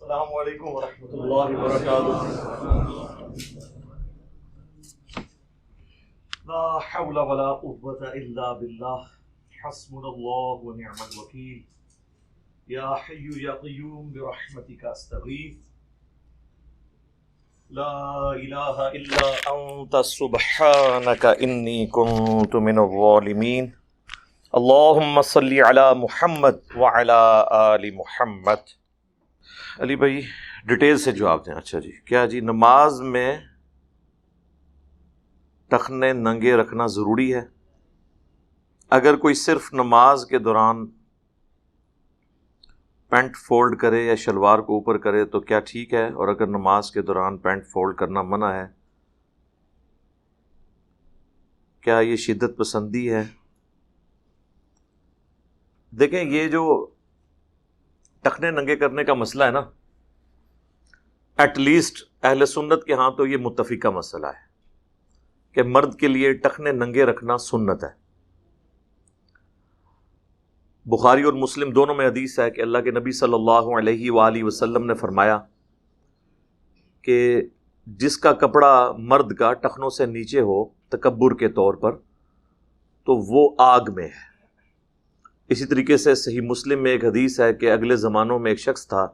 السلام علیکم ورحمۃ اللہ وبرکاتہ۔ لا حول ولا قوة الا باللہ، حسبنا اللہ ونعم الوکیل۔ یا حی یا قیوم برحمتک استغیث، لا الہ الا انت سبحانک انی کنت من الظالمین۔ اللہم صلی علی محمد وعلی آل محمد۔ علی بھائی ڈیٹیل سے جواب دیں۔ اچھا جی، کیا جی نماز میں ٹخنے ننگے رکھنا ضروری ہے؟ اگر کوئی صرف نماز کے دوران پینٹ فولڈ کرے یا شلوار کو اوپر کرے تو کیا ٹھیک ہے؟ اور اگر نماز کے دوران پینٹ فولڈ کرنا منع ہے، کیا یہ شدت پسندی ہے؟ دیکھیں، یہ جو ٹخنے ننگے کرنے کا مسئلہ ہے نا، ایٹ لیسٹ اہل سنت کے ہاں تو یہ متفقہ مسئلہ ہے کہ مرد کے لیے ٹخنے ننگے رکھنا سنت ہے۔ بخاری اور مسلم دونوں میں حدیث ہے کہ اللہ کے نبی صلی اللہ علیہ وآلہ وسلم نے فرمایا کہ جس کا کپڑا مرد کا ٹخنوں سے نیچے ہو تکبر کے طور پر تو وہ آگ میں ہے۔ اسی طریقے سے صحیح مسلم میں ایک حدیث ہے کہ اگلے زمانوں میں ایک شخص تھا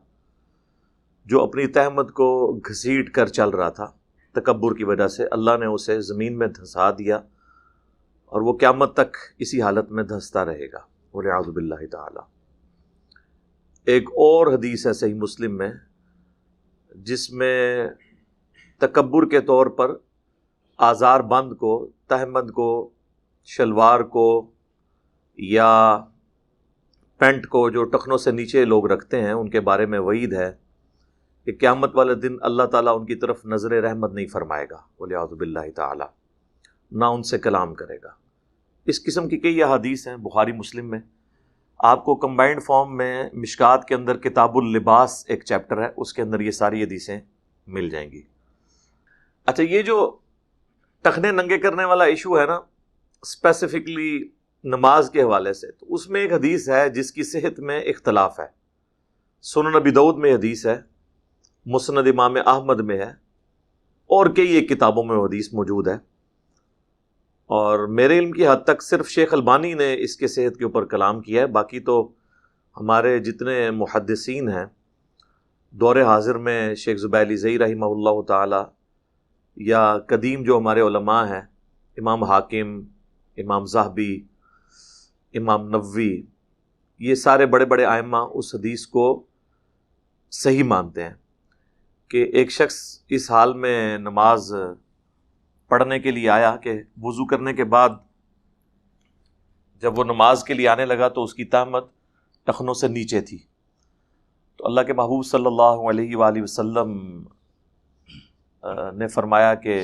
جو اپنی تہمت کو گھسیٹ کر چل رہا تھا، تکبر کی وجہ سے اللہ نے اسے زمین میں دھنسا دیا اور وہ قیامت تک اسی حالت میں دھنستا رہے گا، والعیاذ باللہ تعالی۔ ایک اور حدیث ہے صحیح مسلم میں جس میں تکبر کے طور پر آزار بند کو، تہمت کو، شلوار کو یا پینٹ کو جو ٹخنوں سے نیچے لوگ رکھتے ہیں ان کے بارے میں وعید ہے کہ قیامت والے دن اللہ تعالیٰ ان کی طرف نظر رحمت نہیں فرمائے گا، والعیاذ باللہ تعالی، نہ ان سے کلام کرے گا۔ اس قسم کی کئی احادیث ہیں بخاری مسلم میں۔ آپ کو کمبائنڈ فارم میں مشکات کے اندر کتاب اللباس ایک چیپٹر ہے، اس کے اندر یہ ساری حدیثیں مل جائیں گی۔ اچھا، یہ جو ٹخنے ننگے کرنے والا ایشو ہے نا، اسپیسیفکلی نماز کے حوالے سے، تو اس میں ایک حدیث ہے جس کی صحت میں اختلاف ہے۔ سنن ابی داؤد میں حدیث ہے، مسند امام احمد میں ہے، اور کئی ایک کتابوں میں حدیث موجود ہے، اور میرے علم کی حد تک صرف شیخ البانی نے اس کے صحت کے اوپر کلام کیا ہے۔ باقی تو ہمارے جتنے محدثین ہیں دور حاضر میں، شیخ زبیلی زئی رحمہ اللہ تعالی، یا قدیم جو ہمارے علماء ہیں، امام حاکم، امام ذہبی، امام نووی، یہ سارے بڑے بڑے ائمہ اس حدیث کو صحیح مانتے ہیں کہ ایک شخص اس حال میں نماز پڑھنے کے لیے آیا کہ وضو کرنے کے بعد جب وہ نماز کے لیے آنے لگا تو اس کی تہمت ٹخنوں سے نیچے تھی، تو اللہ کے محبوب صلی اللہ علیہ وآلہ وسلم نے فرمایا کہ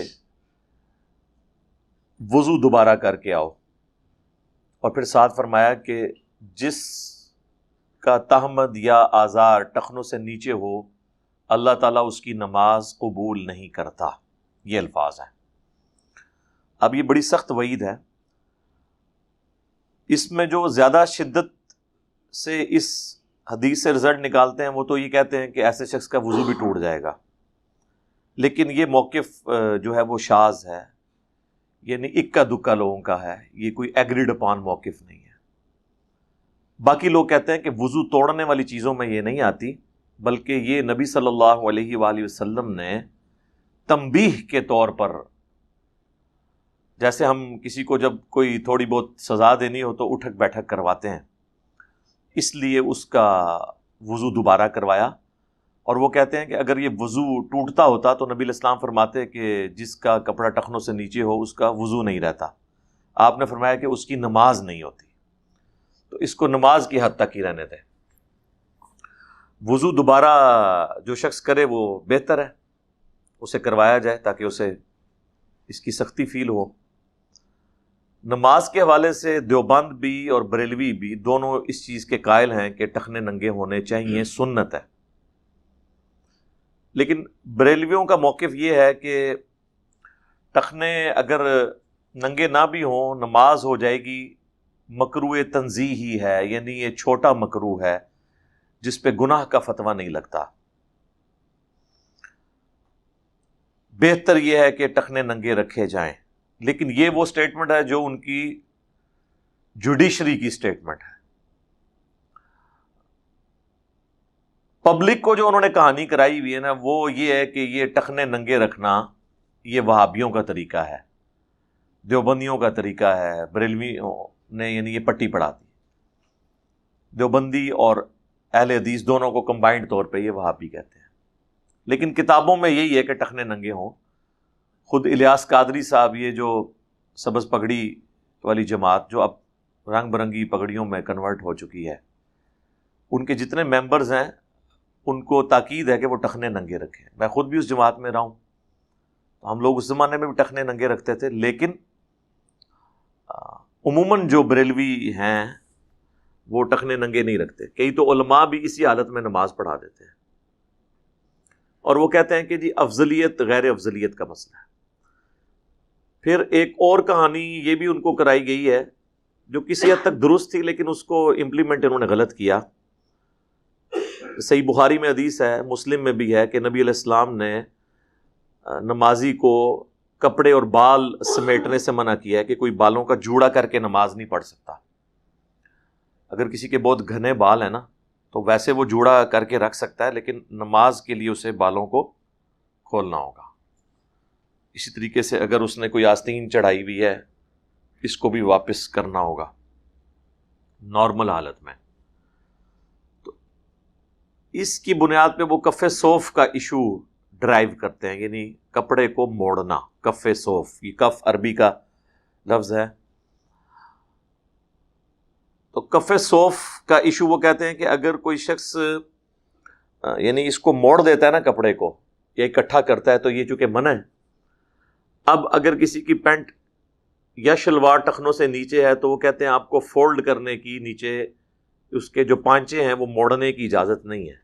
وضو دوبارہ کر کے آؤ، اور پھر ساتھ فرمایا کہ جس کا تہمت یا آزار ٹخنوں سے نیچے ہو اللہ تعالیٰ اس کی نماز قبول نہیں کرتا۔ یہ الفاظ ہیں۔ اب یہ بڑی سخت وعید ہے۔ اس میں جو زیادہ شدت سے اس حدیث سے رزلٹ نکالتے ہیں وہ تو یہ کہتے ہیں کہ ایسے شخص کا وضو بھی ٹوٹ جائے گا، لیکن یہ موقف جو ہے وہ شاذ ہے، یعنی اکا دکا لوگوں کا ہے، یہ کوئی ایگریڈ اپان موقف نہیں ہے۔ باقی لوگ کہتے ہیں کہ وضو توڑنے والی چیزوں میں یہ نہیں آتی، بلکہ یہ نبی صلی اللہ علیہ وآلہ وسلم نے تنبیہ کے طور پر، جیسے ہم کسی کو جب کوئی تھوڑی بہت سزا دینی ہو تو اٹھک بیٹھک کرواتے ہیں، اس لیے اس کا وضو دوبارہ کروایا۔ اور وہ کہتے ہیں کہ اگر یہ وضو ٹوٹتا ہوتا تو نبی علیہ السلام فرماتے کہ جس کا کپڑا ٹخنوں سے نیچے ہو اس کا وضو نہیں رہتا۔ آپ نے فرمایا کہ اس کی نماز نہیں ہوتی، تو اس کو نماز کی حد تک ہی رہنے دیں۔ وضو دوبارہ جو شخص کرے وہ بہتر ہے، اسے کروایا جائے تاکہ اسے اس کی سختی فیل ہو۔ نماز کے حوالے سے دیوبند بھی اور بریلوی بھی دونوں اس چیز کے قائل ہیں کہ ٹخنے ننگے ہونے چاہیے، سنت ہے۔ لیکن بریلویوں کا موقف یہ ہے کہ ٹخنے اگر ننگے نہ بھی ہوں نماز ہو جائے گی، مکروہ تنزیہی ہے، یعنی یہ چھوٹا مکروہ ہے جس پہ گناہ کا فتویٰ نہیں لگتا۔ بہتر یہ ہے کہ ٹخنے ننگے رکھے جائیں. لیکن یہ وہ سٹیٹمنٹ ہے جو ان کی جوڈیشری کی سٹیٹمنٹ ہے. پبلک کو جو انہوں نے کہانی کرائی ہوئی ہے نا، وہ یہ ہے کہ یہ ٹخنے ننگے رکھنا یہ وہابیوں کا طریقہ ہے، دیوبندیوں کا طریقہ ہے، بریلویوں نے یعنی یہ پٹی پڑھا دی. دیوبندی اور اہل حدیث دونوں کو کمبائنڈ طور پہ یہ وہابی کہتے ہیں. لیکن کتابوں میں یہی ہے کہ ٹخنے ننگے ہوں. خود الیاس قادری صاحب، یہ جو سبز پگڑی والی جماعت جو اب رنگ برنگی پگڑیوں میں کنورٹ ہو چکی ہے، ان کے جتنے ممبرز ہیں ان کو تاکید ہے کہ وہ ٹخنے ننگے رکھیں. میں خود بھی اس جماعت میں رہا ہوں. ہم لوگ اس زمانے میں بھی ٹخنے ننگے رکھتے تھے، لیکن عموماً جو بریلوی ہیں وہ ٹخنے ننگے نہیں رکھتے. کئی تو علماء بھی اسی حالت میں نماز پڑھا دیتے ہیں، اور وہ کہتے ہیں کہ جی افضلیت غیر افضلیت کا مسئلہ ہے. پھر ایک اور کہانی یہ بھی ان کو کرائی گئی ہے جو کسی حد تک درست تھی، لیکن اس کو امپلیمنٹ انہوں نے غلط کیا. صحیح بخاری میں حدیث ہے، مسلم میں بھی ہے، کہ نبی علیہ السلام نے نمازی کو کپڑے اور بال سمیٹنے سے منع کیا ہے کہ کوئی بالوں کا جوڑا کر کے نماز نہیں پڑھ سکتا. اگر کسی کے بہت گھنے بال ہیں نا تو ویسے وہ جوڑا کر کے رکھ سکتا ہے، لیکن نماز کے لیے اسے بالوں کو کھولنا ہوگا. اسی طریقے سے اگر اس نے کوئی آستین چڑھائی ہوئی ہے، اس کو بھی واپس کرنا ہوگا نارمل حالت میں. تو اس کی بنیاد پہ وہ کف صوف کا ایشو ڈرائیو کرتے ہیں، یعنی کپڑے کو موڑنا. کف صوف، یہ کف عربی کا لفظ ہے. تو کف صوف کا ایشو وہ کہتے ہیں کہ اگر کوئی شخص یعنی اس کو موڑ دیتا ہے نا کپڑے کو یا اکٹھا کرتا ہے تو یہ چونکہ منع ہے. اب اگر کسی کی پینٹ یا شلوار ٹخنوں سے نیچے ہے تو وہ کہتے ہیں آپ کو فولڈ کرنے کی، نیچے اس کے جو پانچے ہیں وہ موڑنے کی اجازت نہیں ہے.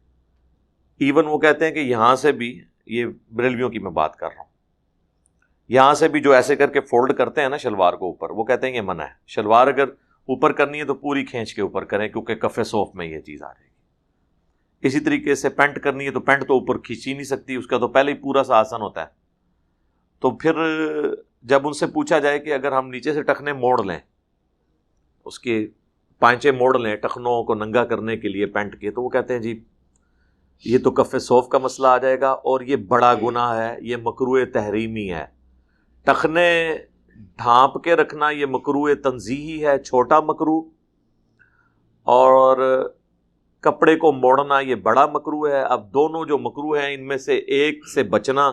ایون وہ کہتے ہیں کہ یہاں سے بھی، یہ بریلویوں کی میں بات کر رہا ہوں، یہاں سے بھی جو ایسے کر کے فولڈ کرتے ہیں نا شلوار کو اوپر، وہ کہتے ہیں یہ منع ہے. شلوار اگر اوپر کرنی ہے تو پوری کھینچ کے اوپر کریں، کیونکہ کف صوف میں یہ چیز آ جائے گی. اسی طریقے سے پینٹ کرنی ہے تو پینٹ تو اوپر کھینچی نہیں سکتی، اس کا تو پہلے ہی پورا سا آسن ہوتا ہے. تو پھر جب ان سے پوچھا جائے کہ اگر ہم نیچے سے ٹخنے موڑ لیں، اس کے پانچے موڑ لیں ٹخنوں کو ننگا کرنے کے لیے پینٹ کے، تو وہ کہتے ہیں جی یہ تو کف صوف کا مسئلہ آ جائے گا اور یہ بڑا گناہ ہے، یہ مکروہ تحریمی ہے. ٹخنے ڈھانپ کے رکھنا یہ مکروہ تنزیہی ہے، چھوٹا مکروہ، اور کپڑے کو موڑنا یہ بڑا مکروہ ہے. اب دونوں جو مکروہ ہیں ان میں سے ایک سے بچنا،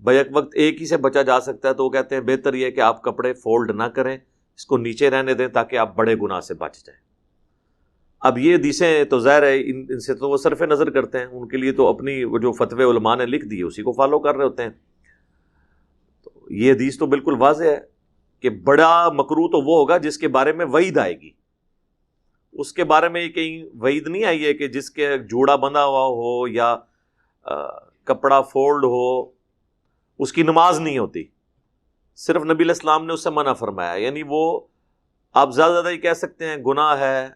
بیک وقت ایک ہی سے بچا جا سکتا ہے، تو وہ کہتے ہیں بہتر یہ ہے کہ آپ کپڑے فولڈ نہ کریں، اس کو نیچے رہنے دیں تاکہ آپ بڑے گناہ سے بچ جائیں. اب یہ حدیثیں تو ظاہر ہے ان سے تو وہ صرف نظر کرتے ہیں، ان کے لیے تو اپنی وہ جو فتوے علماء نے لکھ دیے اسی کو فالو کر رہے ہوتے ہیں. تو یہ حدیث تو بالکل واضح ہے کہ بڑا مکروہ تو وہ ہوگا جس کے بارے میں وعید آئے گی. اس کے بارے میں کہیں وعید نہیں آئی ہے کہ جس کے جوڑا بندھا ہوا ہو یا کپڑا فولڈ ہو اس کی نماز نہیں ہوتی. صرف نبی علیہ السلام نے اس سے منع فرمایا. یعنی وہ آپ زیادہ یہ کہہ سکتے ہیں گناہ ہے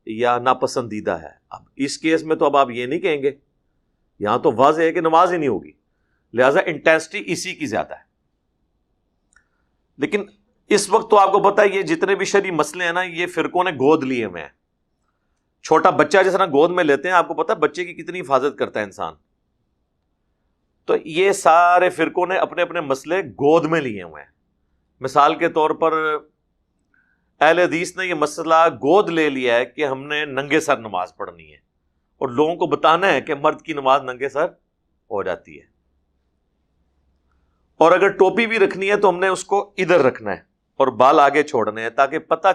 یا ناپسندیدہ ہے. اب اس کیس میں تو اب آپ یہ نہیں کہیں گے، یہاں تو واضح ہے کہ نماز ہی نہیں ہوگی، لہٰذا انٹینسٹی اسی کی زیادہ ہے. لیکن اس وقت تو آپ کو پتہ ہے یہ جتنے بھی شرعی مسئلے ہیں نا یہ فرقوں نے گود لیے ہوئے ہیں. چھوٹا بچہ جس طرح گود میں لیتے ہیں، آپ کو پتہ ہے بچے کی کتنی حفاظت کرتا ہے انسان، تو یہ سارے فرقوں نے اپنے اپنے مسئلے گود میں لیے ہوئے ہیں. مثال کے طور پر اہل حدیث نے یہ مسئلہ گود لے لیا ہے کہ ہم نے ننگے سر نماز پڑھنی ہے، اور لوگوں کو بتانا ہے کہ مرد کی نماز ننگے سر ہو جاتی ہے. اور اگر ٹوپی بھی رکھنی ہے تو ہم نے اس کو ادھر رکھنا ہے اور بال آگے چھوڑنے ہیں تاکہ پتہ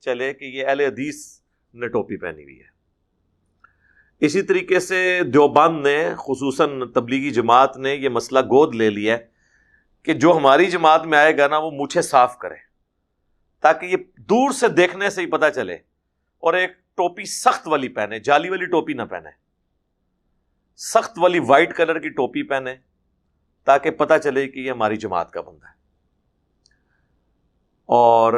چلے کہ یہ اہل حدیث نے ٹوپی پہنی ہوئی ہے. اسی طریقے سے دیوبند نے، خصوصاً تبلیغی جماعت نے یہ مسئلہ گود لے لیا ہے کہ جو ہماری جماعت میں آئے گا نا وہ مونچھیں صاف کرے تاکہ یہ دور سے دیکھنے سے ہی پتہ چلے، اور ایک ٹوپی سخت والی پہنے، جالی والی ٹوپی نہ پہنے، سخت والی وائٹ کلر کی ٹوپی پہنے تاکہ پتہ چلے کہ یہ ہماری جماعت کا بندہ ہے. اور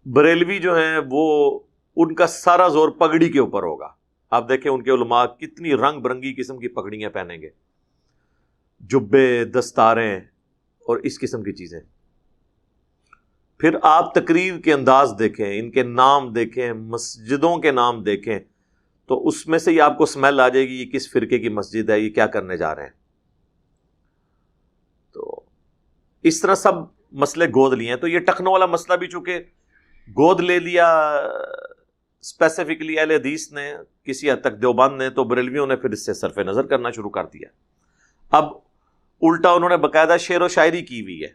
بریلوی جو ہیں وہ ان کا سارا زور پگڑی کے اوپر ہوگا. آپ دیکھیں ان کے علماء کتنی رنگ برنگی قسم کی پگڑیاں پہنیں گے. جبے، دستاریں اور اس قسم کی چیزیں. پھر آپ تقریر کے انداز دیکھیں، ان کے نام دیکھیں، مسجدوں کے نام دیکھیں، تو اس میں سے ہی آپ کو سمیل آ جائے گی یہ کس فرقے کی مسجد ہے، یہ کیا کرنے جا رہے ہیں. تو اس طرح سب مسئلے گود لیے ہیں. تو یہ ٹخنوں والا مسئلہ بھی چونکہ گود لے لیا اسپیسیفکلی اہل حدیث نے، کسی حد تک دیوبند نے، تو بریلویوں نے پھر اس سے صرف نظر کرنا شروع کر دیا. اب الٹا انہوں نے باقاعدہ شعر و شاعری کی ہوئی ہے.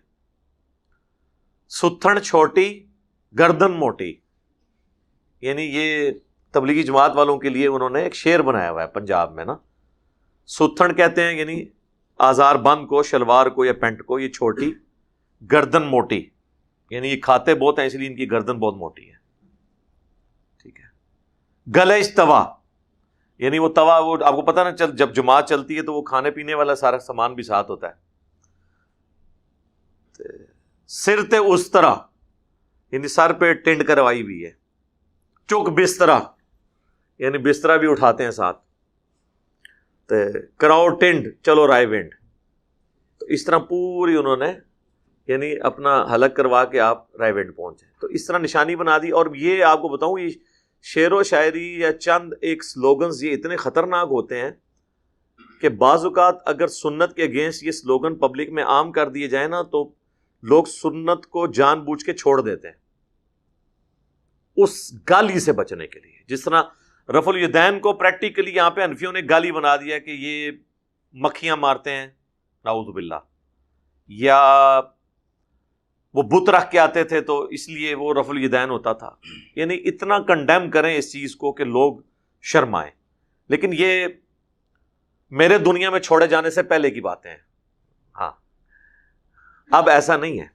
ستھن چھوٹی گردن موٹی، یعنی یہ تبلیغی جماعت والوں کے لیے انہوں نے ایک شعر بنایا ہوا ہے پنجاب میں نا. ستھن کہتے ہیں یعنی آزار بند کو، شلوار کو یا پینٹ کو، یہ چھوٹی، گردن موٹی یعنی یہ کھاتے بہت ہیں اس لیے ان کی گردن بہت موٹی ہے. ٹھیک ہے. گلج توا یعنی وہ توا، وہ آپ کو پتہ نا جب جماعت چلتی ہے تو وہ کھانے پینے والا سارا سامان بھی ساتھ ہوتا ہے. سر تے استرا یعنی سر پہ ٹنڈ کروائی ہوئی ہے. چک بسترا یعنی بسترا بھی اٹھاتے ہیں ساتھ. کراؤ ٹنڈ چلو رائے ونڈ. تو اس طرح پوری انہوں نے یعنی اپنا حلق کروا کے آپ رائے ونڈ پہنچے. تو اس طرح نشانی بنا دی. اور یہ آپ کو بتاؤں، یہ شعر و شاعری یا چند ایک سلوگنز یہ اتنے خطرناک ہوتے ہیں کہ بعض اوقات اگر سنت کے اگینسٹ یہ سلوگن پبلک میں عام کر دیے جائیں نا تو لوگ سنت کو جان بوجھ کے چھوڑ دیتے ہیں اس گالی سے بچنے کے لیے. جس طرح رفع الیدین کو پریکٹیکلی یہاں پہ حنفیوں نے گالی بنا دیا کہ یہ مکھیاں مارتے ہیں نعوذ باللہ، یا وہ بت رکھ کے آتے تھے تو اس لیے وہ رفع الیدین ہوتا تھا. یعنی اتنا کنڈیم کریں اس چیز کو کہ لوگ شرمائیں. لیکن یہ میرے دنیا میں چھوڑے جانے سے پہلے کی باتیں ہیں. ہاں اب ایسا نہیں ہے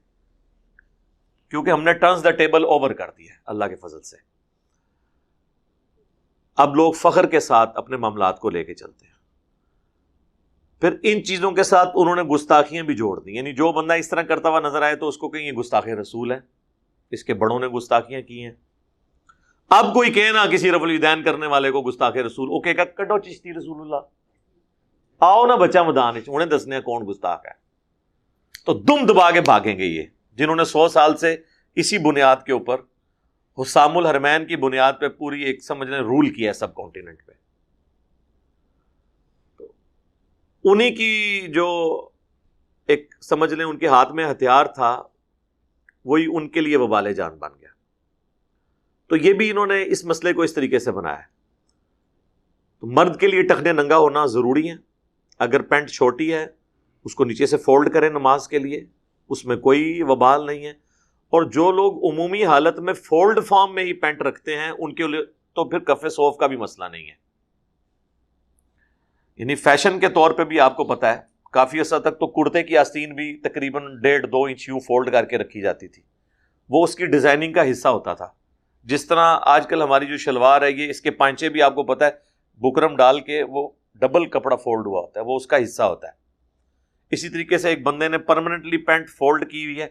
کیونکہ ہم نے ٹرنز دا ٹیبل اوور کر دیا ہے اللہ کے فضل سے. اب لوگ فخر کے ساتھ اپنے معاملات کو لے کے چلتے ہیں. پھر ان چیزوں کے ساتھ انہوں نے گستاخیاں بھی جوڑ دی. یعنی جو بندہ اس طرح کرتا ہوا نظر آئے تو اس کو کہیں یہ گستاخ رسول ہے، اس کے بڑوں نے گستاخیاں کی ہیں. اب کوئی کہے نا کسی رفع الیدین کرنے والے کو گستاخ رسول، وہ کہے گا کڈو چشتی رسول اللہ، آؤ نا بچہ میدان انہیں دسنے کون گستاخ ہے. تو دم دبا کے بھاگیں گے یہ جنہوں نے 100 سال سے اسی بنیاد کے اوپر حسام الحرمین کی بنیاد پہ پوری ایک سمجھ لیں رول کیا ہے سب کانٹیننٹ پہ. انہی کی جو ایک سمجھ لیں ان کے ہاتھ میں ہتھیار تھا وہی ان کے لیے وبال جان بن گیا. تو یہ بھی انہوں نے اس مسئلے کو اس طریقے سے بنایا ہے. تو مرد کے لیے ٹخنے ننگا ہونا ضروری ہے. اگر پینٹ چھوٹی ہے اس کو نیچے سے فولڈ کریں نماز کے لیے، اس میں کوئی وبال نہیں ہے. اور جو لوگ عمومی حالت میں فولڈ فارم میں ہی پینٹ رکھتے ہیں ان کے لیے تو پھر کف صوف کا بھی مسئلہ نہیں ہے. یعنی فیشن کے طور پہ بھی آپ کو پتا ہے کافی عرصہ تک تو کرتے کی آستین بھی تقریباً 1.5-2 انچ یوں فولڈ کر کے رکھی جاتی تھی. وہ اس کی ڈیزائننگ کا حصہ ہوتا تھا. جس طرح آج کل ہماری جو شلوار ہے یہ اس کے پانچے بھی آپ کو پتا ہے بکرم ڈال کے وہ ڈبل کپڑا فولڈ ہوا ہوتا ہے، وہ اس کا حصہ ہوتا ہے. اسی طریقے سے ایک بندے نے پرماننٹلی پینٹ فولڈ کی ہوئی ہے.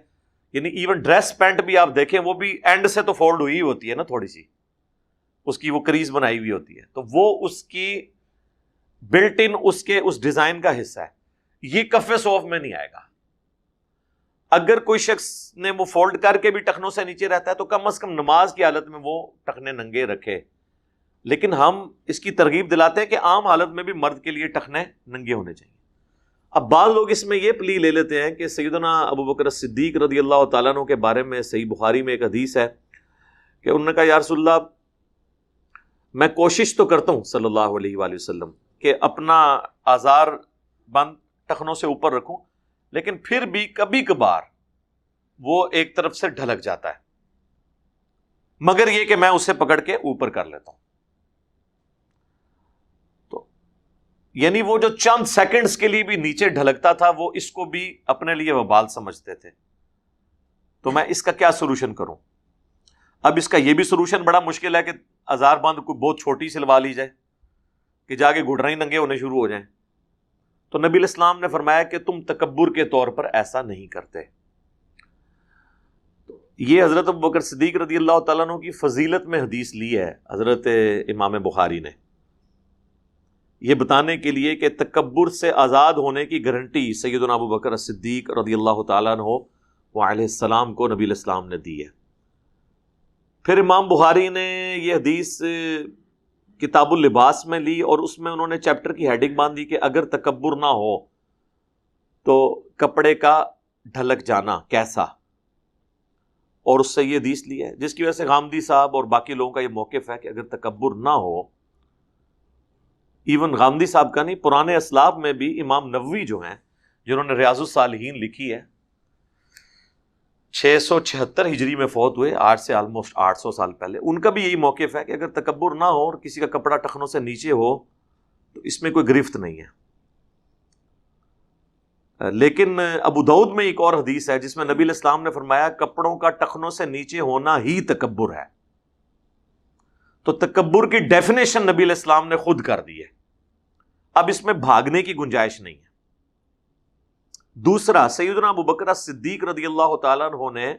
یعنی ایون ڈریس پینٹ بھی آپ دیکھیں وہ بھی اینڈ سے تو فولڈ ہوئی ہوتی ہے نا، تھوڑی سی اس کی وہ کریز بنائی ہوئی ہوتی ہے. تو وہ اس کی بلٹ ان اس ڈیزائن کا حصہ ہے. یہ کف صوف میں نہیں آئے گا. اگر کوئی شخص نے وہ فولڈ کر کے بھی ٹخنوں سے نیچے رہتا ہے تو کم از کم نماز کی حالت میں وہ ٹخنے ننگے رکھے. لیکن ہم اس کی ترغیب دلاتے ہیں کہ عام حالت میں بھی مرد کے لیے ٹخنے ننگے ہونے چاہیے. اب بعض لوگ اس میں یہ پلی لے لیتے ہیں کہ سیدنا ابو بکر صدیق رضی اللہ تعالیٰ عنہ کے بارے میں صحیح بخاری میں ایک حدیث ہے کہ انہوں نے کہا یا رسول اللہ میں کوشش تو کرتا ہوں صلی اللہ علیہ وآلہ وسلم کہ اپنا آزار بند ٹخنوں سے اوپر رکھوں، لیکن پھر بھی کبھی کبھار وہ ایک طرف سے ڈھلک جاتا ہے، مگر یہ کہ میں اسے پکڑ کے اوپر کر لیتا ہوں. تو یعنی وہ جو چند سیکنڈز کے لیے بھی نیچے ڈھلکتا تھا وہ اس کو بھی اپنے لیے وبال سمجھتے تھے. تو میں اس کا کیا سولوشن کروں؟ اب اس کا یہ بھی سولوشن بڑا مشکل ہے کہ آزار بند کو بہت چھوٹی سلوا لی جائے کہ جا کے گھٹنے ہی ننگے ہونے شروع ہو جائیں. تو نبی الاسلام نے فرمایا کہ تم تکبر کے طور پر ایسا نہیں کرتے. یہ حضرت ابو بکر صدیق رضی اللہ تعالیٰ عنہ کی فضیلت میں حدیث لی ہے حضرت امام بخاری نے یہ بتانے کے لیے کہ تکبر سے آزاد ہونے کی گارنٹی سیدنا ابو بکر صدیق رضی اللہ تعالیٰ عنہ علیہ السلام کو نبی علیہ السلام نے دی ہے۔ پھر امام بخاری نے یہ حدیث کتاب اللباس میں لی اور اس میں انہوں نے چیپٹر کی ہیڈنگ باندھی کہ اگر تکبر نہ ہو تو کپڑے کا ڈھلک جانا کیسا، اور اس سے یہ حدیث لی ہے، جس کی وجہ سے غامدی صاحب اور باقی لوگوں کا یہ موقف ہے کہ اگر تکبر نہ ہو، ایون غامدی صاحب کا نہیں، پرانے اسلاف میں بھی امام نووی جو ہیں جنہوں نے ریاض الصالحین لکھی ہے 676 ہجری میں فوت ہوئے، آج سے آلموسٹ 800 سال پہلے، ان کا بھی یہی موقف ہے کہ اگر تکبر نہ ہو اور کسی کا کپڑا ٹخنوں سے نیچے ہو تو اس میں کوئی گرفت نہیں ہے۔ لیکن ابو داؤد میں ایک اور حدیث ہے جس میں نبی علیہ السلام نے فرمایا کپڑوں کا ٹخنوں سے نیچے ہونا ہی تکبر ہے۔ تو تکبر کی ڈیفینیشن نبی علیہ السلام نے خود کر دی ہے، اب اس میں بھاگنے کی گنجائش نہیں ہے۔ دوسرا، سیدنا ابو بکر صدیق رضی اللہ تعالیٰ عنہ نے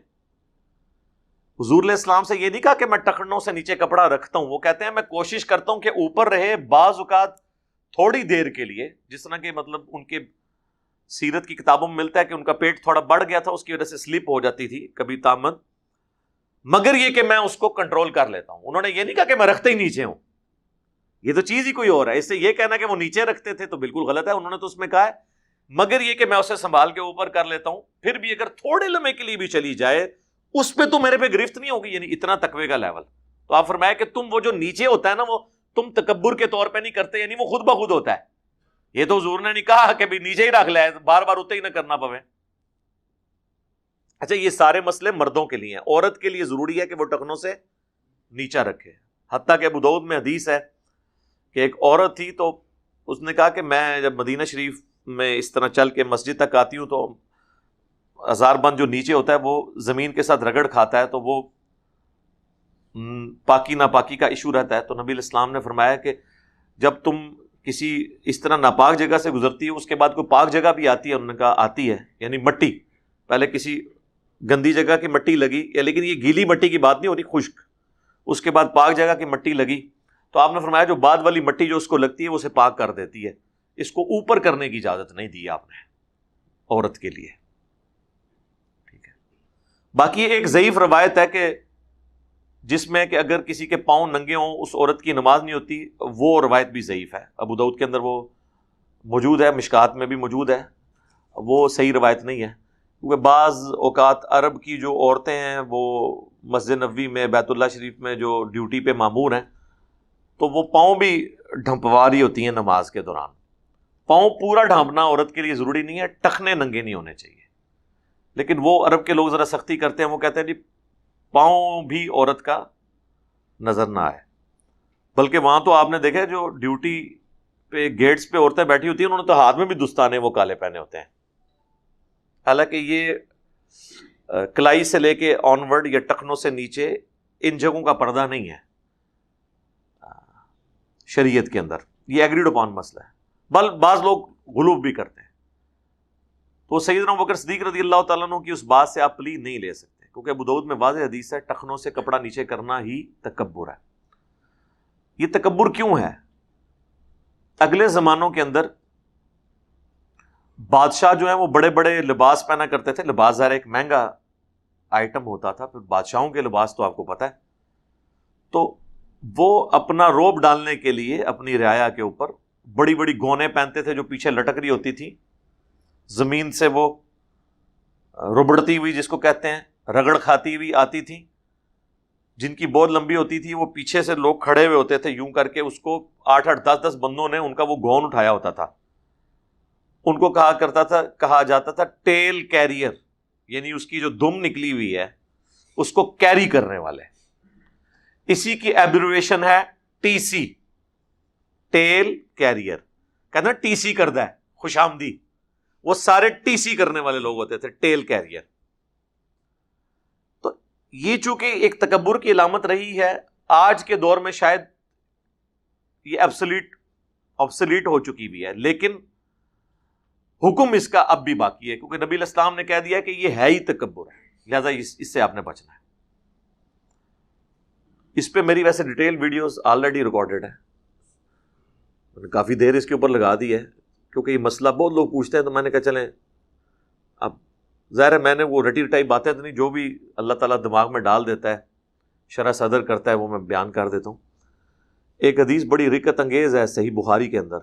حضور علیہ السلام سے یہ نہیں کہا کہ میں ٹخنوں سے نیچے کپڑا رکھتا ہوں، وہ کہتے ہیں میں کوشش کرتا ہوں کہ اوپر رہے، بعض اوقات تھوڑی دیر کے لیے، جس طرح کہ مطلب ان کے سیرت کی کتابوں میں ملتا ہے کہ ان کا پیٹ تھوڑا بڑھ گیا تھا، اس کی وجہ سے سلپ ہو جاتی تھی کبھی تامن، مگر یہ کہ میں اس کو کنٹرول کر لیتا ہوں۔ انہوں نے یہ نہیں کہا کہ میں رکھتے ہی نیچے ہوں، یہ تو چیز ہی کوئی اور ہے، اس سے یہ کہنا کہ وہ نیچے رکھتے تھے تو بالکل غلط ہے۔ انہوں نے تو اس میں کہا ہے مگر یہ کہ میں اسے سنبھال کے اوپر کر لیتا ہوں، پھر بھی اگر تھوڑے لمحے کے لیے بھی چلی جائے اس پہ تو میرے پہ گرفت نہیں ہوگی، یعنی اتنا تقوی کا لیول۔ تو آپ فرمایا کہ تم وہ جو نیچے ہوتا ہے نا، وہ تم تکبر کے طور پہ نہیں کرتے، یعنی وہ خود بخود ہوتا ہے۔ یہ تو حضور نے نہیں کہا کہ بھی نیچے ہی رکھ لے، بار بار اتنے ہی نہ کرنا پوے۔ اچھا، یہ سارے مسئلے مردوں کے لیے ہیں، عورت کے لیے ضروری ہے کہ وہ ٹخنوں سے نیچا رکھے۔ حتیٰ کہ ابو داؤد میں حدیث ہے کہ ایک عورت تھی تو اس نے کہا کہ میں جب مدینہ شریف میں اس طرح چل کے مسجد تک آتی ہوں تو ہزار بند جو نیچے ہوتا ہے وہ زمین کے ساتھ رگڑ کھاتا ہے، تو وہ پاکی ناپاکی کا ایشو رہتا ہے۔ تو نبی علیہ السلام نے فرمایا کہ جب تم کسی اس طرح ناپاک جگہ سے گزرتی ہو، اس کے بعد کوئی پاک جگہ بھی آتی ہے، انہوں نے کہا آتی ہے، یعنی مٹی، پہلے کسی گندی جگہ کی مٹی لگی، لیکن یہ گیلی مٹی کی بات نہیں ہو رہی، خشک، اس کے بعد پاک جگہ کی مٹی لگی، تو آپ نے فرمایا جو بعد والی مٹی جو اس کو لگتی ہے وہ اسے پاک کر دیتی ہے، اس کو اوپر کرنے کی اجازت نہیں دی آپ نے عورت کے لیے۔ ٹھیک ہے، باقی ایک ضعیف روایت ہے کہ جس میں کہ اگر کسی کے پاؤں ننگے ہوں اس عورت کی نماز نہیں ہوتی، وہ روایت بھی ضعیف ہے، ابو داؤد کے اندر وہ موجود ہے، مشکات میں بھی موجود ہے، وہ صحیح روایت نہیں ہے، کیونکہ بعض اوقات عرب کی جو عورتیں ہیں وہ مسجد نبوی میں، بیت اللہ شریف میں جو ڈیوٹی پہ مامور ہیں، تو وہ پاؤں بھی ڈھمپوا رہی ہوتی ہیں نماز کے دوران۔ پاؤں پورا ڈھانپنا عورت کے لیے ضروری نہیں ہے، ٹخنے ننگے نہیں ہونے چاہیے، لیکن وہ عرب کے لوگ ذرا سختی کرتے ہیں، وہ کہتے ہیں جی پاؤں بھی عورت کا نظر نہ آئے۔ بلکہ وہاں تو آپ نے دیکھا جو ڈیوٹی پہ گیٹس پہ عورتیں بیٹھی ہوتی ہیں انہوں نے تو ہاتھ میں بھی دستانے وہ کالے پہنے ہوتے ہیں، حالانکہ یہ کلائی سے لے کے آنورڈ یا ٹخنوں سے نیچے ان جگہوں کا پردہ نہیں ہے شریعت کے اندر، یہ ایگریڈ اپون مسئلہ ہے، بل بعض لوگ غلوب بھی کرتے ہیں۔ تو سیدنا ابو بکر صدیق رضی اللہ تعالیٰ عنہ کی اس بات سے آپ پلی نہیں لے سکتے، کیونکہ ابو داؤد میں واضح حدیث ہے ٹخنوں سے کپڑا نیچے کرنا ہی تکبر ہے۔ یہ تکبر کیوں ہے؟ اگلے زمانوں کے اندر بادشاہ جو ہیں وہ بڑے بڑے لباس پہنا کرتے تھے، لباس ظاہر ایک مہنگا آئٹم ہوتا تھا، پھر بادشاہوں کے لباس تو آپ کو پتہ ہے، تو وہ اپنا روب ڈالنے کے لیے اپنی رعایا کے اوپر بڑی بڑی گونے پہنتے تھے جو پیچھے لٹک رہی ہوتی تھی، زمین سے وہ ربڑتی ہوئی جس کو کہتے ہیں، رگڑ کھاتی ہوئی آتی تھی، جن کی بہت لمبی ہوتی تھی، وہ پیچھے سے لوگ کھڑے ہوئے ہوتے تھے یوں کر کے، اس کو 8-8 10-10 بندوں نے ان کا وہ گون اٹھایا ہوتا تھا، ان کو کہا جاتا تھا ٹیل کیریئر، یعنی اس کی جو دم نکلی ہوئی ہے اس کو کیری کرنے والے، اسی کی ایبریویشن ہے ٹی سی، ٹیل کیریئر، کہتے ہیں ٹی سی کردہ ہے، خوش آمدی، وہ سارے ٹی سی کرنے والے لوگ ہوتے تھے، ٹیل کیریئر۔ تو یہ چونکہ ایک تکبر کی علامت رہی ہے، آج کے دور میں شاید یہ obsolete ہو چکی بھی ہے، لیکن حکم اس کا اب بھی باقی ہے، کیونکہ نبی علیہ السلام نے کہہ دیا کہ یہ ہے ہی تکبر ہے، لہذا اس سے آپ نے بچنا ہے۔ اس پہ میری ویسے ڈیٹیل ویڈیوز آلریڈی ریکارڈڈ ہیں، کافی دیر اس کے اوپر لگا دی ہے کیونکہ یہ مسئلہ بہت لوگ پوچھتے ہیں، تو میں نے کہا چلیں اب ظاہر ہے میں نے وہ رٹی رٹائی باتیں تو نہیں، جو بھی اللہ تعالیٰ دماغ میں ڈال دیتا ہے، شرح صدر کرتا ہے، وہ میں بیان کر دیتا ہوں۔ ایک حدیث بڑی رکت انگیز ہے صحیح بخاری کے اندر۔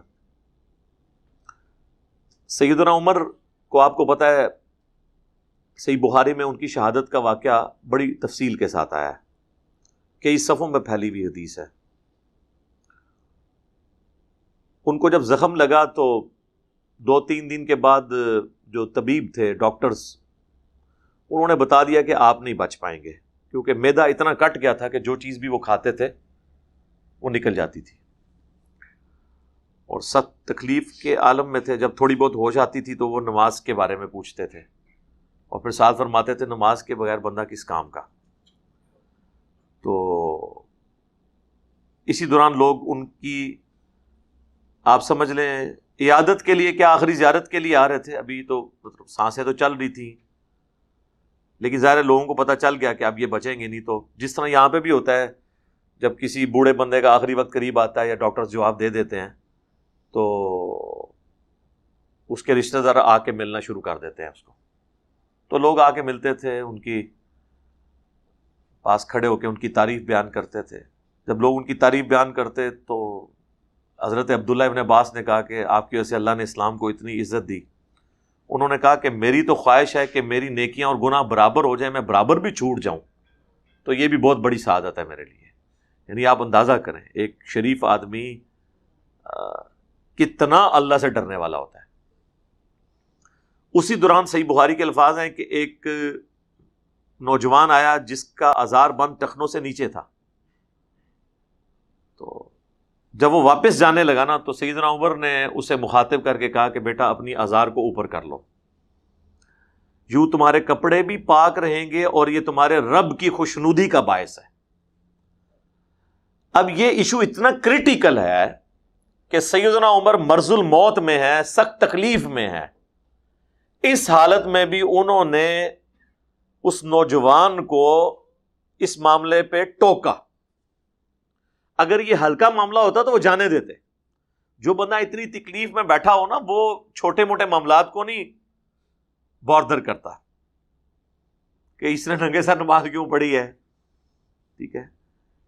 سیدنا عمر کو آپ کو پتہ ہے صحیح بخاری میں ان کی شہادت کا واقعہ بڑی تفصیل کے ساتھ آیا ہے، کئی صفحوں میں پھیلی ہوئی حدیث ہے۔ ان کو جب زخم لگا تو 2-3 دن کے بعد جو طبیب تھے، ڈاکٹرز، انہوں نے بتا دیا کہ آپ نہیں بچ پائیں گے، کیونکہ معدہ اتنا کٹ گیا تھا کہ جو چیز بھی وہ کھاتے تھے وہ نکل جاتی تھی، اور سخت تکلیف کے عالم میں تھے۔ جب تھوڑی بہت ہوش آتی تھی تو وہ نماز کے بارے میں پوچھتے تھے، اور پھر ساتھ فرماتے تھے نماز کے بغیر بندہ کس کام کا۔ تو اسی دوران لوگ ان کی آپ سمجھ لیں عیادت کے لیے، کیا آخری زیارت کے لیے آ رہے تھے، ابھی تو مطلب سانسیں تو چل رہی تھیں، لیکن ظاہر لوگوں کو پتہ چل گیا کہ اب یہ بچیں گے نہیں۔ تو جس طرح یہاں پہ بھی ہوتا ہے جب کسی بوڑھے بندے کا آخری وقت قریب آتا ہے یا ڈاکٹر جواب دے دیتے ہیں تو اس کے رشتہ دار آ کے ملنا شروع کر دیتے ہیں اس کو، تو لوگ آ کے ملتے تھے، ان کی پاس کھڑے ہو کے ان کی تعریف بیان کرتے تھے۔ جب لوگ ان کی تعریف بیان کرتے تو حضرت عبداللہ ابن عباس نے کہا کہ آپ کی وجہ سے اللہ نے اسلام کو اتنی عزت دی۔ انہوں نے کہا کہ میری تو خواہش ہے کہ میری نیکیاں اور گناہ برابر ہو جائیں، میں برابر بھی چھوٹ جاؤں، تو یہ بھی بہت بڑی سعادت ہے میرے لیے۔ یعنی آپ اندازہ کریں ایک شریف آدمی کتنا اللہ سے ڈرنے والا ہوتا ہے۔ اسی دوران صحیح بخاری کے الفاظ ہیں کہ ایک نوجوان آیا جس کا ازار بند ٹخنوں سے نیچے تھا، تو جب وہ واپس جانے لگا نا تو سیدنا عمر نے اسے مخاطب کر کے کہا کہ بیٹا اپنی ازار کو اوپر کر لو، یوں تمہارے کپڑے بھی پاک رہیں گے اور یہ تمہارے رب کی خوشنودی کا باعث ہے۔ اب یہ ایشو اتنا کریٹیکل ہے کہ سیدنا عمر مرض الموت میں ہے، سخت تکلیف میں ہے، اس حالت میں بھی انہوں نے اس نوجوان کو اس معاملے پہ ٹوکا۔ اگر یہ ہلکا معاملہ ہوتا تو وہ جانے دیتے۔ جو بندہ اتنی تکلیف میں بیٹھا ہو نا، وہ چھوٹے موٹے معاملات کو نہیں باردر کرتا کہ اس نے ننگے سر نماز کیوں پڑھی ہے، ٹھیک ہے،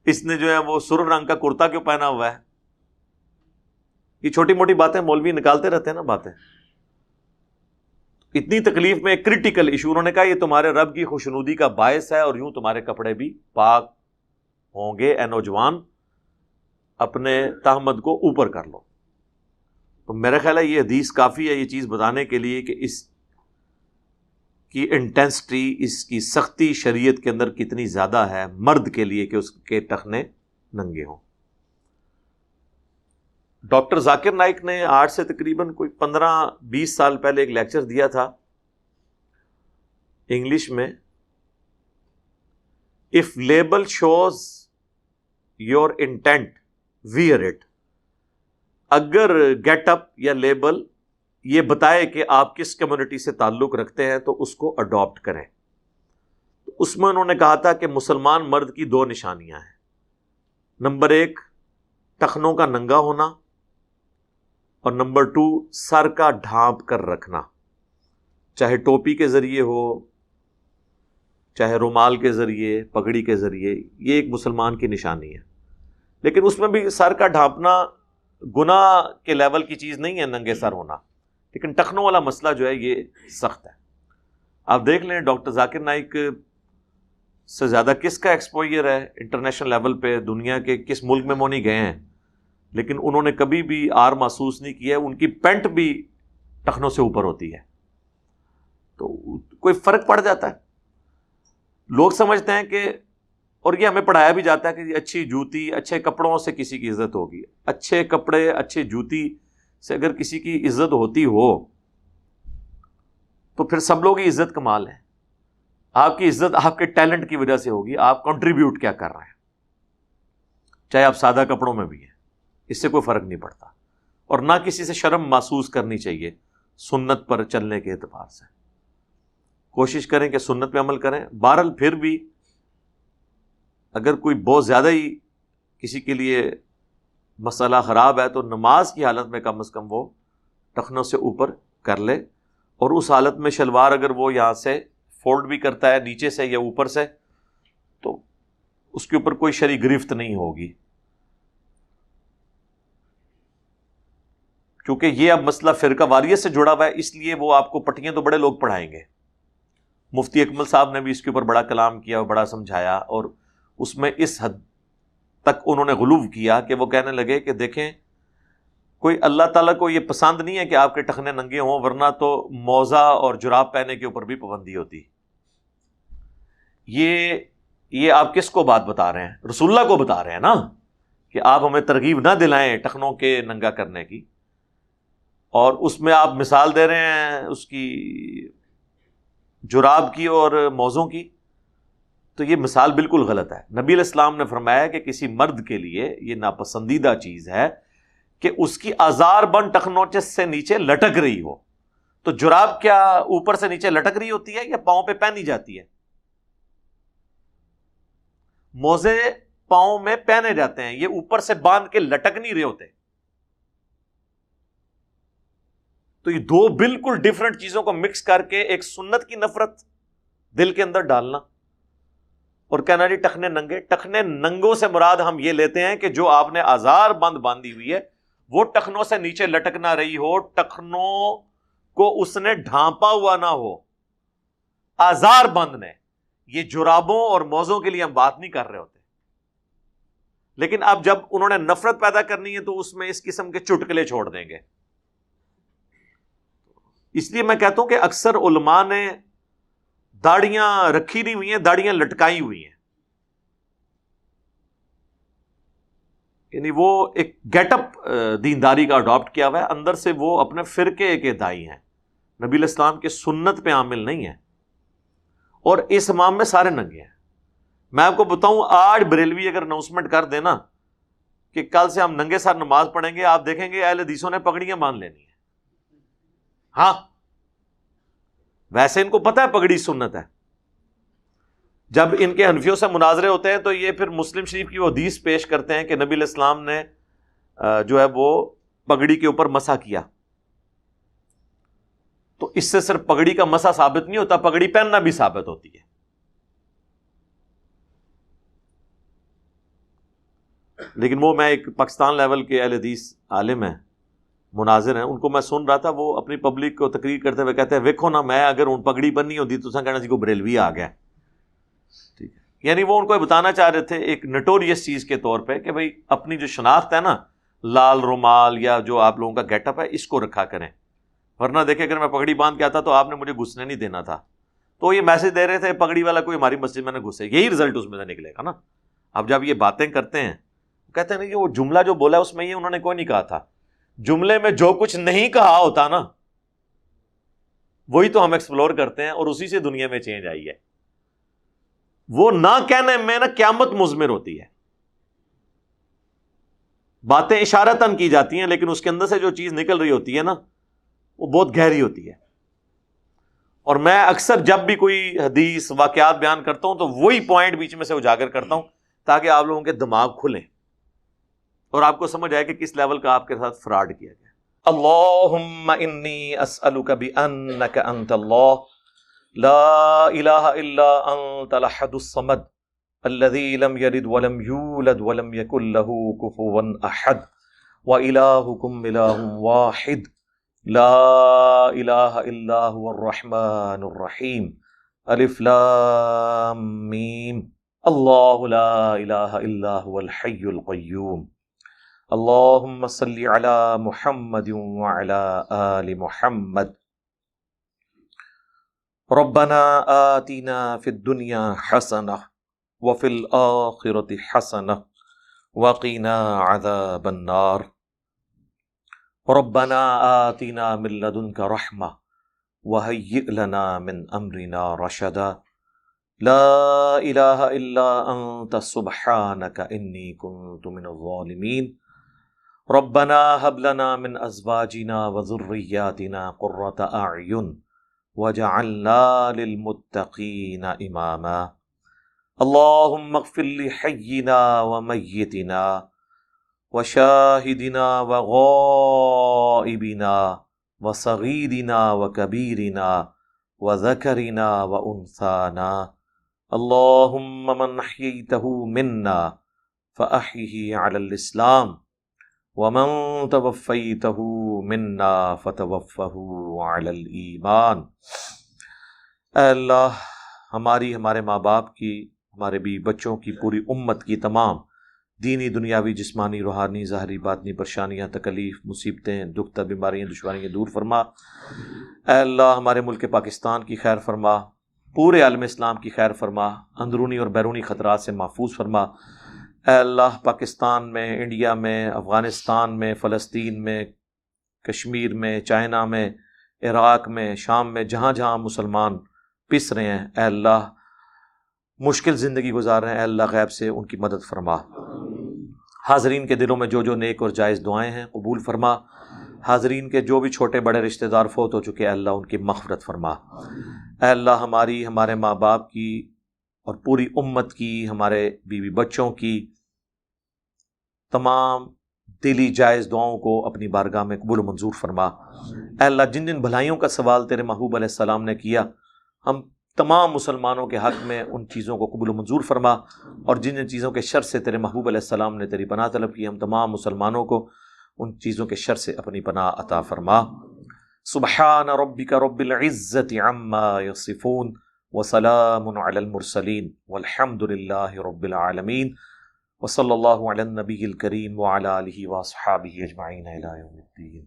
اس نے جو ہے وہ سرخ رنگ کا کرتا کیوں پہنا ہوا ہے۔ یہ چھوٹی موٹی باتیں مولوی نکالتے رہتے ہیں نا باتیں۔ اتنی تکلیف میں ایک کریٹیکل ایشو، انہوں نے کہا یہ تمہارے رب کی خوشنودی کا باعث ہے اور یوں تمہارے کپڑے بھی پاک ہوں گے، اے نوجوان اپنے تہمت کو اوپر کر لو۔ تو میرا خیال ہے یہ حدیث کافی ہے یہ چیز بتانے کے لیے کہ اس کی انٹینسٹی، اس کی سختی شریعت کے اندر کتنی زیادہ ہے مرد کے لیے کہ اس کے ٹخنے ننگے ہوں۔ ڈاکٹر ذاکر نائک نے آج سے تقریباً کوئی 15-20 سال پہلے ایک لیکچر دیا تھا انگلش میں، if label shows your intent wear it. اگر گیٹ اپ یا لیبل یہ بتائے کہ آپ کس کمیونٹی سے تعلق رکھتے ہیں تو اس کو اڈاپٹ کریں۔ تو اس میں انہوں نے کہا تھا کہ مسلمان مرد کی 2 نشانیاں ہیں، نمبر 1 ٹخنوں کا ننگا ہونا، اور نمبر 2 سر کا ڈھانپ کر رکھنا، چاہے ٹوپی کے ذریعے ہو، چاہے رومال کے ذریعے، پگڑی کے ذریعے، یہ ایک مسلمان کی نشانی ہے۔ لیکن اس میں بھی سر کا ڈھانپنا گناہ کے لیول کی چیز نہیں ہے، ننگے سر ہونا، لیکن ٹخنوں والا مسئلہ جو ہے یہ سخت ہے۔ آپ دیکھ لیں ڈاکٹر ذاکر نائک سے زیادہ کس کا ایکسپوئر ہے انٹرنیشنل لیول پہ، دنیا کے کس ملک میں وہ نہیں گئے ہیں، لیکن انہوں نے کبھی بھی آر محسوس نہیں کیا۔ ان کی پینٹ بھی ٹخنوں سے اوپر ہوتی ہے، تو کوئی فرق پڑ جاتا ہے۔ لوگ سمجھتے ہیں کہ، اور یہ ہمیں پڑھایا بھی جاتا ہے کہ اچھی جوتی، اچھے کپڑوں سے کسی کی عزت ہوگی۔ اچھے کپڑے، اچھی جوتی سے اگر کسی کی عزت ہوتی ہو تو پھر سب لوگ ہی عزت کمال ہیں۔ آپ کی عزت آپ کے ٹیلنٹ کی وجہ سے ہوگی، آپ کنٹریبیوٹ کیا کر رہے ہیں، چاہے آپ سادہ کپڑوں میں بھی ہیں، اس سے کوئی فرق نہیں پڑتا۔ اور نہ کسی سے شرم محسوس کرنی چاہیے سنت پر چلنے کے اعتبار سے۔ کوشش کریں کہ سنت پہ عمل کریں۔ بہرحال پھر بھی اگر کوئی بہت زیادہ ہی کسی کے لیے مسئلہ خراب ہے تو نماز کی حالت میں کم از کم وہ ٹخنوں سے اوپر کر لے، اور اس حالت میں شلوار اگر وہ یہاں سے فولڈ بھی کرتا ہے نیچے سے یا اوپر سے تو اس کے اوپر کوئی شرعی گرفت نہیں ہوگی، کیونکہ یہ اب مسئلہ فرقہ واریت سے جڑا ہوا ہے، اس لیے وہ آپ کو پٹیاں تو بڑے لوگ پڑھائیں گے۔ مفتی اکمل صاحب نے بھی اس کے اوپر بڑا کلام کیا اور بڑا سمجھایا، اور اس میں اس حد تک انہوں نے غلو کیا کہ وہ کہنے لگے کہ دیکھیں کوئی اللہ تعالیٰ کو یہ پسند نہیں ہے کہ آپ کے ٹخنے ننگے ہوں، ورنہ تو موزہ اور جراب پہننے کے اوپر بھی پابندی ہوتی۔ یہ آپ کس کو بات بتا رہے ہیں؟ رسول اللہ کو بتا رہے ہیں نا، کہ آپ ہمیں ترغیب نہ دلائیں ٹخنوں کے ننگا کرنے کی، اور اس میں آپ مثال دے رہے ہیں اس کی جراب کی اور موزوں کی، تو یہ مثال بالکل غلط ہے۔ نبی علیہ السلام نے فرمایا کہ کسی مرد کے لیے یہ ناپسندیدہ چیز ہے کہ اس کی آزار بند ٹخنوں سے نیچے لٹک رہی ہو۔ تو جراب کیا اوپر سے نیچے لٹک رہی ہوتی ہے یا پاؤں پہ پہنی جاتی ہے؟ موزے پاؤں میں پہنے جاتے ہیں، یہ اوپر سے باندھ کے لٹک نہیں رہے ہوتے۔ تو یہ دو بالکل ڈیفرنٹ چیزوں کو مکس کر کے ایک سنت کی نفرت دل کے اندر ڈالنا اور کہنا جی ٹخنے ننگے۔ ٹخنے ننگوں سے مراد ہم یہ لیتے ہیں کہ جو آپ نے آزار بند باندھی ہوئی ہے وہ ٹخنوں سے نیچے لٹک نہ رہی ہو، ٹخنوں کو اس نے ڈھانپا ہوا نہ ہو، آزار بند نے۔ یہ جرابوں اور موزوں کے لیے ہم بات نہیں کر رہے ہوتے، لیکن اب جب انہوں نے نفرت پیدا کرنی ہے تو اس میں اس قسم کے چٹکلے چھوڑ دیں گے۔ اس لیے میں کہتا ہوں کہ اکثر علماء نے داڑیاں رکھی نہیں ہوئی ہیں، داڑیاں لٹکائی ہوئی ہیں، یعنی وہ ایک گیٹ اپ دینداری کا اڈاپٹ کیا ہوا ہے، اندر سے وہ اپنے فرقے کے دائی ہیں، نبی علیہ السلام کے سنت پہ عامل نہیں ہیں، اور اس امام میں سارے ننگے ہیں۔ میں آپ کو بتاؤں آج بریلوی اگر اناؤنسمنٹ کر دینا کہ کل سے ہم ننگے سر نماز پڑھیں گے، آپ دیکھیں گے اہل حدیثوں نے پگڑیاں باندھ لینی ہیں۔ ہاں ویسے ان کو پتہ ہے پگڑی سنت ہے، جب ان کے حنفیوں سے مناظرے ہوتے ہیں تو یہ پھر مسلم شریف کی وہ حدیث پیش کرتے ہیں کہ نبی علیہ السلام نے جو ہے وہ پگڑی کے اوپر مسح کیا، تو اس سے صرف پگڑی کا مسح ثابت نہیں ہوتا، پگڑی پہننا بھی ثابت ہوتی ہے۔ لیکن وہ میں ایک پاکستان لیول کے اہل حدیث عالم ہیں، مناظر ہیں، ان کو میں سن رہا تھا، وہ اپنی پبلک کو تقریر کرتے ہوئے کہتے ہیں ویکھو نا میں اگر ان پگڑی بننی ہوتی تو کہنا سی کو بریلوی آ گیا، ٹھیک ہے، یعنی وہ ان کو بتانا چاہ رہے تھے ایک نٹوریس چیز کے طور پہ کہ بھئی اپنی جو شناخت ہے نا، لال رومال یا جو آپ لوگوں کا گیٹ اپ ہے اس کو رکھا کریں، ورنہ دیکھیں اگر میں پگڑی باندھ کے آتا تو آپ نے مجھے گھسنے نہیں دینا تھا۔ تو یہ میسج دے رہے تھے پگڑی والا کوئی ہماری مسجد میں نہ گھسے، یہی رزلٹ اس میں سے نکلے گا نا۔ اب جب یہ باتیں کرتے ہیں کہتے ہیں کہ وہ جملہ جو بولا ہے اس میں یہ انہوں نے کوئی نہیں کہا تھا، جملے میں جو کچھ نہیں کہا ہوتا نا وہی تو ہم ایکسپلور کرتے ہیں، اور اسی سے دنیا میں چینج آئی ہے۔ وہ نہ کہنے میں نا قیامت مضمر ہوتی ہے، باتیں اشارتاً کی جاتی ہیں لیکن اس کے اندر سے جو چیز نکل رہی ہوتی ہے نا وہ بہت گہری ہوتی ہے۔ اور میں اکثر جب بھی کوئی حدیث واقعات بیان کرتا ہوں تو وہی پوائنٹ بیچ میں سے اجاگر کرتا ہوں تاکہ آپ لوگوں کے دماغ کھلیں اور آپ کو سمجھ آئے کہ کس لیول کا آپ کے ساتھ فراڈ کیا گیا۔ اللہم انی اسألک بانک انت اللہ لا الہ الا انت الاحد الصمد الذی لم یلد ولم یولد ولم یکن لہ کفوا احد وإلہکم الہ واحد لا الہ الا هو الرحمن الرحیم الف لام میم اللہ لا الہ الا هو الحی القیوم اللہم صلی علی محمد وعلی آل محمد ربنا آتنا فی الدنیا حسنہ وفی الآخرۃ حسنہ وقنا عذاب النار ربنا آتنا من لدنک رحمہ وہیئ لنا من امرنا رشدا لا الہ الا انت سبحانک انی کنت من الظالمین ربنا هب لنا من ازواجنا وذرياتنا قرة اعین وجعلنا للمتقین اماما اللهم اغفر لحینا ومیتنا وشاہدنا وغائبنا وصغیرنا وکبیرنا وذکرنا وانثانا اللہم من احییتہ منا فأحیہ علی الاسلام ومن توفیتہ منا فتوفہ علی الایمان۔ اے اللہ ہماری، ہمارے ماں باپ کی، ہمارے بیوی بچوں کی، پوری امت کی تمام دینی، دنیاوی، جسمانی، روحانی، ظاہری، باطنی پریشانیاں، تکلیف، مصیبتیں، دکھ، بیماریاں، دشواریاں دور فرما۔ اے اللہ ہمارے ملک پاکستان کی خیر فرما، پورے عالم اسلام کی خیر فرما، اندرونی اور بیرونی خطرات سے محفوظ فرما۔ اے اللہ پاکستان میں، انڈیا میں، افغانستان میں، فلسطین میں، کشمیر میں، چائنا میں، عراق میں، شام میں، جہاں جہاں مسلمان پس رہے ہیں، اے اللہ مشکل زندگی گزار رہے ہیں، اے اللہ غیب سے ان کی مدد فرما۔ حاضرین کے دلوں میں جو جو نیک اور جائز دعائیں ہیں قبول فرما۔ حاضرین کے جو بھی چھوٹے بڑے رشتہ دار فوت ہو چکے، اے اللہ ان کی مغفرت فرما۔ اے اللہ ہماری، ہمارے ماں باپ کی اور پوری امت کی، ہمارے بیوی بچوں کی تمام دلی جائز دعاؤں کو اپنی بارگاہ میں قبول و منظور فرما۔ اے اللہ جن جن بھلائیوں کا سوال تیرے محبوب علیہ السلام نے کیا، ہم تمام مسلمانوں کے حق میں ان چیزوں کو قبول و منظور فرما، اور جن جن چیزوں کے شر سے تیرے محبوب علیہ السلام نے تیری پناہ طلب کی، ہم تمام مسلمانوں کو ان چیزوں کے شر سے اپنی پناہ عطا فرما۔ سبحان ربک رب العزت عما یصفون وسلام علی المرسلین والحمد للہ رب العالمین، وصلی اللہ علی النبی الکریم وعلی آلہ واصحابہ اجمعین الی یوم الدین۔